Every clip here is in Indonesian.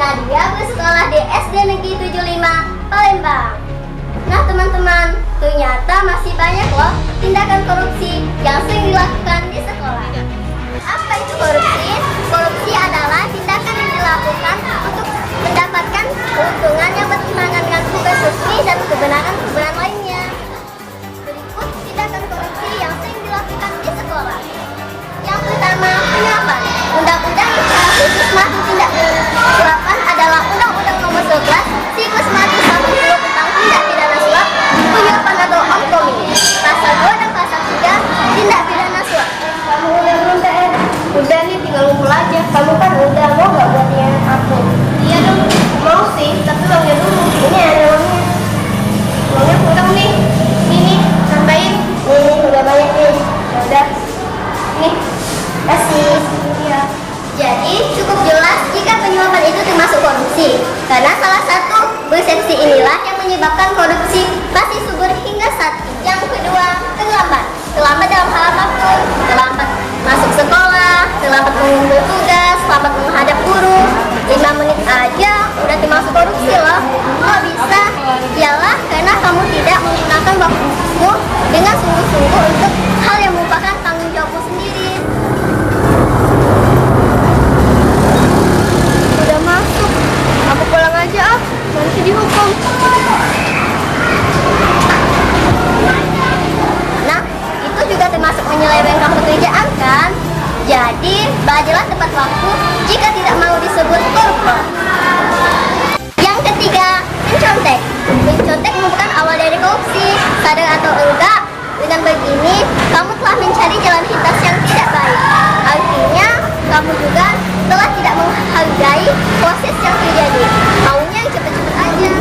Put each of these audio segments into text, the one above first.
Nadia bersekolah di SD Negeri 75 Palembang. Nah teman-teman, ternyata masih banyak loh tindakan korupsi yang sering dilakukan di sekolah. Apa itu korupsi? Korupsi adalah tindakan yang dilakukan untuk mendapatkan keuntungan yang bertentangan dengan tugas resmi dan kebenaran lainnya. Berikut tindakan korupsi yang sering dilakukan di sekolah. Yang pertama, penyuapan. Undang-undang secara khusus mengatur tindak penyuapan adalah Undang-Undang Nomor 11 Siklus 110 tentang tindak pidana suap, penyuapan atau omkomi. Pasal 2 dan pasal 3 tindak pidana suap. Kamu udah belum TR? Udah nih, tinggal ngumpul aja. Kamu kan udah, mau gak buatnya aku? Iya dong, mau sih, tapi uangnya dulu. Ini ada uangnya. Uangnya kurang nih. Ini, tambahin. Ini udah banyak nih. Udah. Nih, kasih. Iya. Jadi cukup jelas jika penyuapan itu termasuk korupsi, karena salah satu persepsi inilah yang menyebabkan korupsi masih subur hingga saat ini. Yang kedua, terlambat. Terlambat dalam hal apapun, terlambat masuk sekolah, terlambat mengumpul tugas, terlambat menghadap guru, 5 menit aja udah termasuk korupsi loh. Kok bisa? Ialah karena kamu tidak menggunakan waktumu dengan sungguh-sungguh untuk hal yang merupakan tanggung jawabmu sendiri. Udah masuk. Aku pulang aja ah. Nanti dihukum. Nah, itu juga termasuk menyelewengkan pekerjaan kan? Jadi, belajarlah tepat waktu jika tidak mau disebut koruptor. Yang ketiga, mencontek. Mencontek merupakan awal dari korupsi. Sadar atau enggak, dengan begini, kamu telah mencari jalan pintas yang tidak baik. Artinya, kamu juga telah tidak menghargai proses yang terjadi. Maunya yang cepet-cepet aja.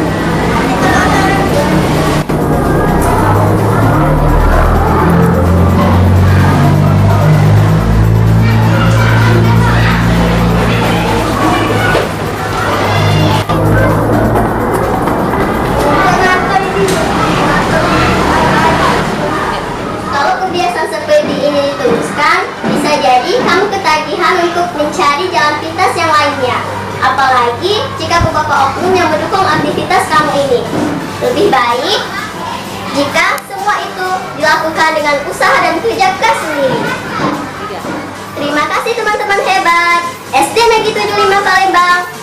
Kalau kebiasaan seperti ini diteruskan, bisa jadi kamu ketagihan untuk mencari jalan pintas yang lainnya. Apalagi jika beberapa oknum yang mendukung aktivitas kamu ini. Lebih baik jika semua itu dilakukan dengan usaha dan kerja keras sendiri. Terima kasih teman-teman hebat SD Negeri 75 Palembang.